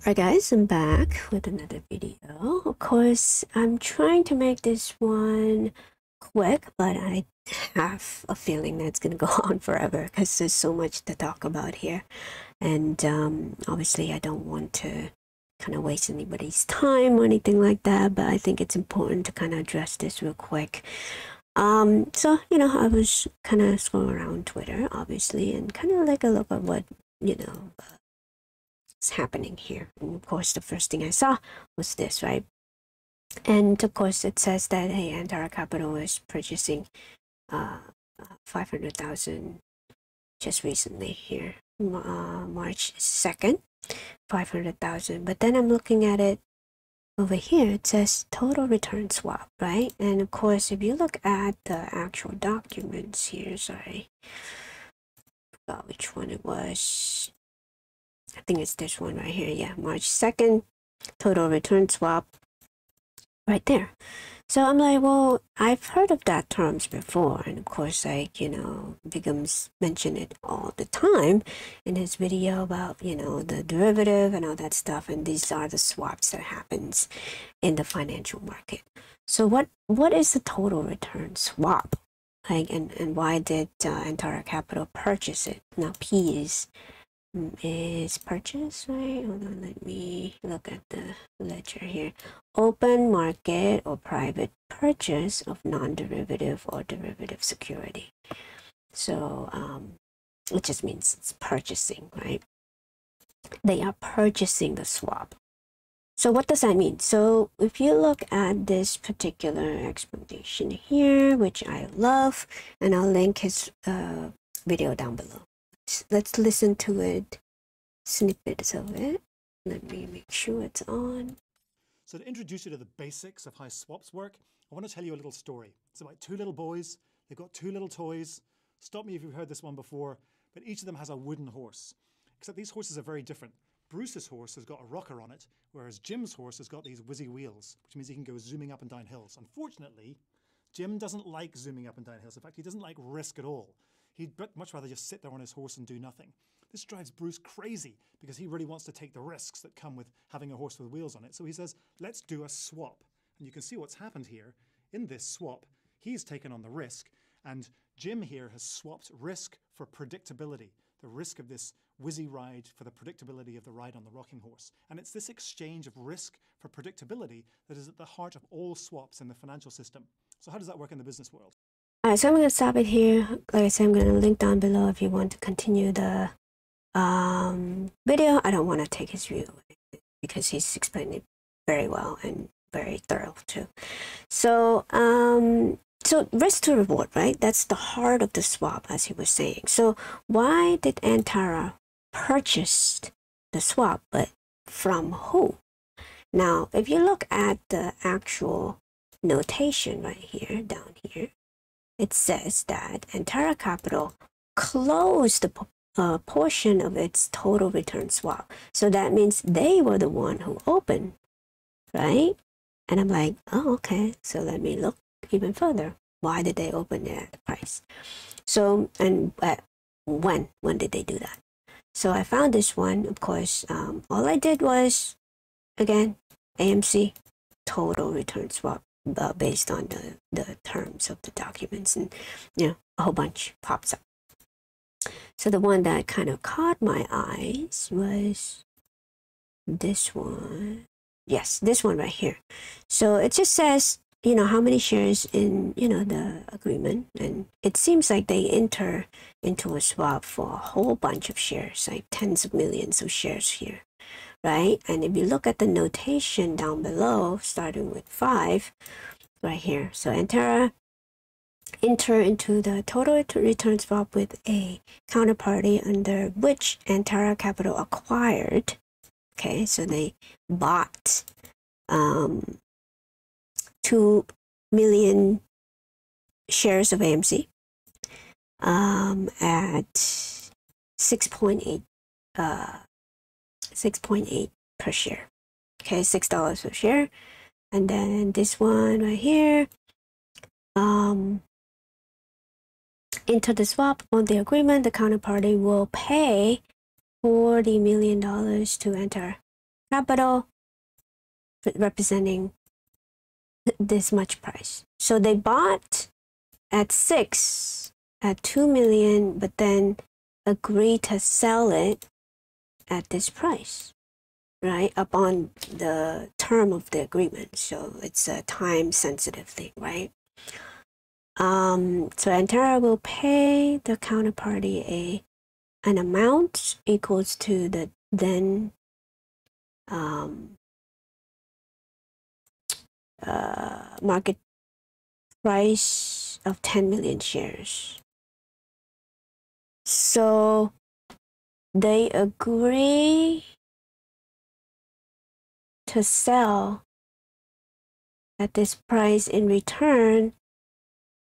Alright guys, I'm back with another video. Of course, I'm trying to make this one quick, but I have a feeling that it's gonna go on forever because there's so much to talk about here. And obviously I don't want to kind of waste anybody's time or anything like that, but I think it's important to kind of address this real quick. So, I was kind of scrolling around Twitter, obviously, and kind of like a look at what, is happening here. And of course, the first thing I saw was this, right? And of course, it says that, hey, Antara Capital is purchasing 500,000 just recently here, March 2nd, 500,000. But then I'm looking at it over here, it says total return swap, right? And of course, if you look at the actual documents here, sorry, I forgot which one it was. I think it's this one right here. Yeah, March 2nd, total return swap right there. So I'm like, well, I've heard of that terms before. And of course, like, Bigum's mentioned it all the time in his video about, the derivative and all that stuff. And these are the swaps that happens in the financial market. So what is the total return swap? Like, and why did Antara Capital purchase it? Now, P is purchase, right? Hold on, let me look at the ledger here. Open market or private purchase of non-derivative or derivative security. So it just means it's purchasing, right? They are purchasing the swap. So what does that mean? So if you look at this particular explanation here, which I love, and I'll link his video down below. Let's listen to it, snippets of it. Let me make sure it's on. So to introduce you to the basics of how swaps work, I want to tell you a little story. It's about two little boys. They've got two little toys. Stop me if you've heard this one before, but each of them has a wooden horse. Except these horses are very different. Bruce's horse has got a rocker on it, whereas Jim's horse has got these whizzy wheels, which means he can go zooming up and down hills. Unfortunately, Jim doesn't like zooming up and down hills. In fact, he doesn't like risk at all. He'd much rather just sit there on his horse and do nothing. This drives Bruce crazy because he really wants to take the risks that come with having a horse with wheels on it. So he says, let's do a swap. And you can see what's happened here. In this swap, he's taken on the risk, and Jim here has swapped risk for predictability, the risk of this whizzy ride for the predictability of the ride on the rocking horse. And it's this exchange of risk for predictability that is at the heart of all swaps in the financial system. So how does that work in the business world? Alright, so I'm going to stop it here. Like I said, I'm going to link down below if you want to continue the video. I don't want to take his view away because he's explained it very well and very thorough too. So so risk to reward, right? That's the heart of the swap, as he was saying. So why did Antara purchase the swap, but from who? Now, if you look at the actual notation right here, down here, it says that Antara Capital closed the portion of its total return swap. So that means they were the one who opened, right? And I'm like, oh, okay. So let me look even further. Why did they open it at the price? So, and when did they do that? So I found this one, of course. All I did was, again, AMC, total return swap. Based on the terms of the documents, and a whole bunch pops up. So the one that kind of caught my eyes was this one. Yes, this one right here. So it just says, how many shares in, the agreement. And it seems like they enter into a swap for a whole bunch of shares, like tens of millions of shares here. Right? And if you look at the notation down below, starting with 5, right here. So Antara enter into the total return swap with a counterparty under which Antara Capital acquired. Okay, so they bought 2 million shares of AMC at 6.8 per share. Okay, $6 per share. And then this one right here, into the swap on the agreement, the counterparty will pay $40 million to enter capital representing this much price. So they bought at 6 at 2 million, but then agreed to sell it at this price, right? Upon the term of the agreement. So it's a time sensitive thing, right? So Antara will pay the counterparty an amount equals to the then market price of 10 million shares. So they agree to sell at this price. In return,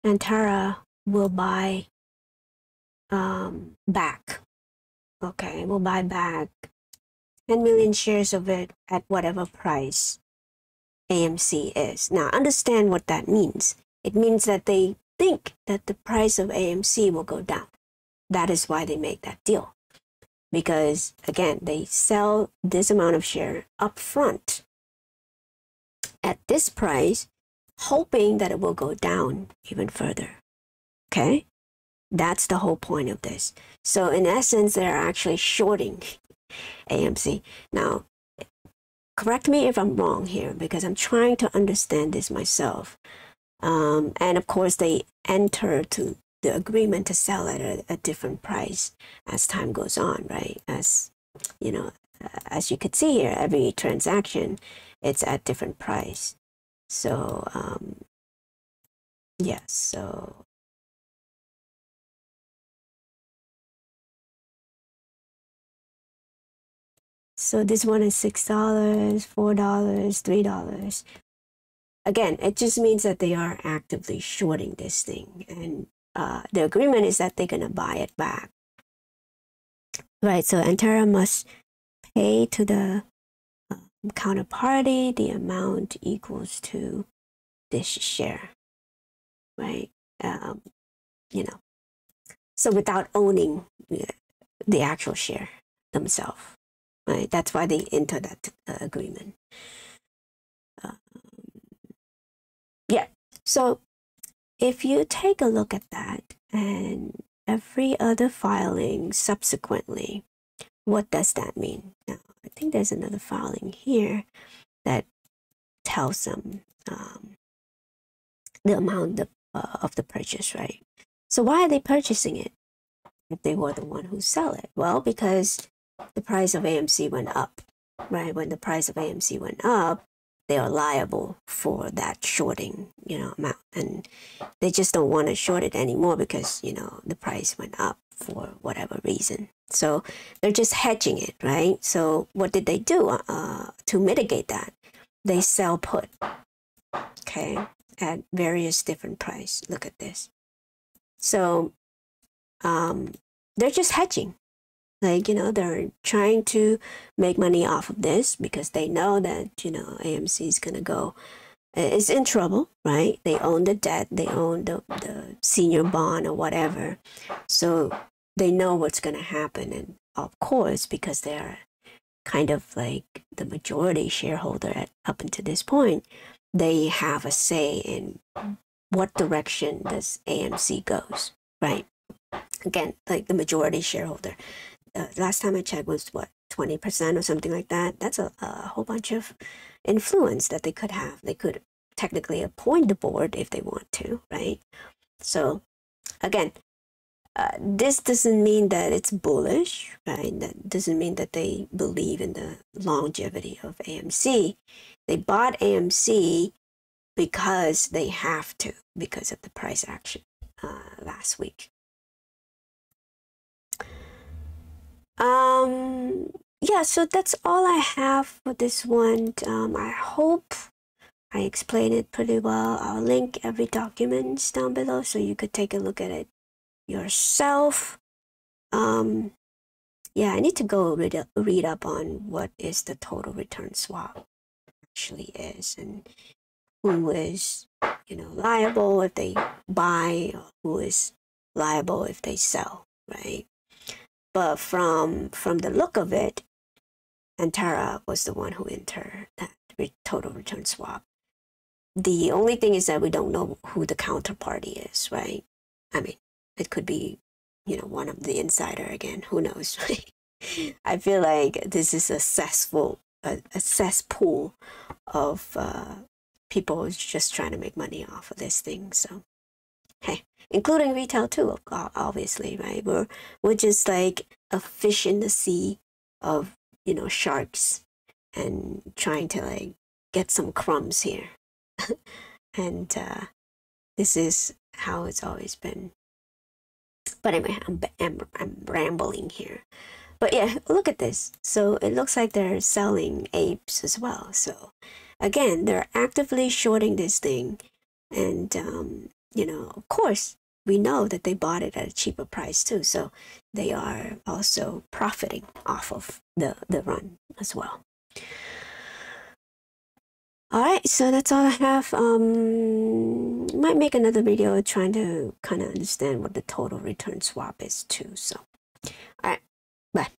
Antara will buy back. Okay, we'll buy back 10 million shares of it at whatever price AMC is. Now, understand what that means. It means that they think that the price of AMC will go down. That is why they make that deal. Because, again, they sell this amount of share up front at this price, hoping that it will go down even further. Okay? That's the whole point of this. So, in essence, they're actually shorting AMC. Now, correct me if I'm wrong here, because I'm trying to understand this myself. And of course, they enter to the agreement to sell at a different price as time goes on, right? As you know, as you could see here, every transaction, it's at different price. So, yeah, so this one is $6, $4, $3. Again, it just means that they are actively shorting this thing, and the agreement is that they're gonna buy it back, right? So Antara must pay to the counterparty the amount equals to this share, right? You know, so without owning the actual share themselves, right? That's why they enter that agreement. Yeah. So if you take a look at that and every other filing subsequently, what does that mean? Now, I think there's another filing here that tells them the amount of the purchase, right? So why are they purchasing it if they were the one who sell it? Well, because the price of AMC went up, right? When the price of AMC went up, they are liable for that shorting, amount, and they just don't want to short it anymore because the price went up for whatever reason. So they're just hedging it, right? So what did they do to mitigate that? They sell put, okay, at various different price. Look at this. So they're just hedging. Like, they're trying to make money off of this because they know that, AMC is going to go, is in trouble, right? They own the debt, they own the senior bond or whatever. So they know what's going to happen. And of course, because they're kind of like the majority shareholder up until this point, they have a say in what direction this AMC goes, right? Again, like the majority shareholder. Last time I checked was what, 20% or something like that. That's a whole bunch of influence that they could have. They could technically appoint the board if they want to, right? So again, this doesn't mean that it's bullish, right? That doesn't mean that they believe in the longevity of AMC. They bought AMC because they have to, because of the price action last week. Yeah, so that's all I have for this one. I hope I explained it pretty well. I'll link every document down below so you could take a look at it yourself. Yeah, I need to go read up on what is the total return swap actually is, and who is, liable if they buy, or who is liable if they sell, right? But from the look of it, Antara was the one who entered that total return swap. The only thing is that we don't know who the counterparty is, right? I mean, it could be, one of the insider again. Who knows? Right? I feel like this is a cesspool of people just trying to make money off of this thing. So, hey, including retail too, obviously, right? We're just like a fish in the sea of sharks, and trying to like get some crumbs here. And this is how it's always been. But anyway, I'm rambling here. But yeah, look at this. So it looks like they're selling apes as well. So again, they're actively shorting this thing. And, of course, we know that they bought it at a cheaper price too. So they are also profiting off of the run as well. All right, so that's all I have. Might make another video trying to kind of understand what the total return swap is too. So, all right, bye.